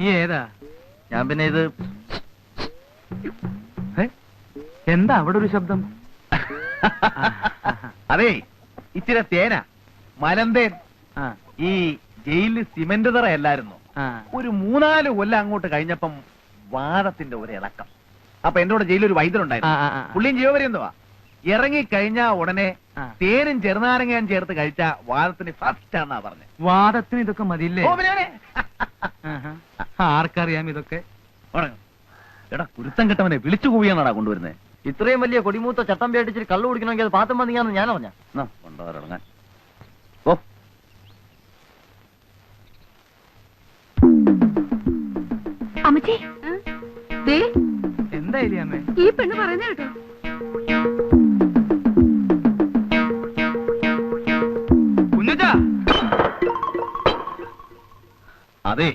നീ ഏതാ? ഞാൻ പിന്നെ ഇത് എന്താ അവിടെ ഒരു ശബ്ദം? അതെ, ഇച്ചിരി തേന മലന്തേൻ. ഈ ജയിലിൽ സിമന്റ് തറയല്ലായിരുന്നു. ഒരു 3-4 കൊല്ലം അങ്ങോട്ട് കഴിഞ്ഞപ്പം വാദത്തിന്റെ ഒരു ഇളക്കം. അപ്പൊ എന്റെ കൂടെ ജയിലൊരു വൈദ്യനുണ്ടായിരുന്നു. പുള്ളിയും ജീവപര്യന്തവാ. ഇറങ്ങി കഴിഞ്ഞാ ഉടനെ തേനും ചെറുനാരങ്ങയും ചേർത്ത് കഴിച്ച വാദത്തിന് ഫസ്റ്റ് ആണെന്നാ പറഞ്ഞത്. വാദത്തിന് ഇതൊക്കെ മതിയില്ലേ? ആർക്കറിയാം ഇതൊക്കെ? എടാ, കുരുത്തം കെട്ടവനെ വിളിച്ചു കൂവിയാണാടാ കൊണ്ടുവരുന്നത്. ഇത്രയും വലിയ കൊടിമൂത്ത ചട്ടം പേടിച്ചിട്ട് കള്ളു കുടിക്കണമെങ്കിൽ അത് പാത്തം വന്നിങ്ങാന്ന് ഞാൻ അറിഞ്ഞ. കൊണ്ടുവരങ്ങാൻ ഓ അമ്മച്ചി, എന്തായാലും അമ്മേ ഈ പെണ്ണ് പറയുന്ന കേട്ടോ. കുഞ്ഞുച്ചാ, അതെ,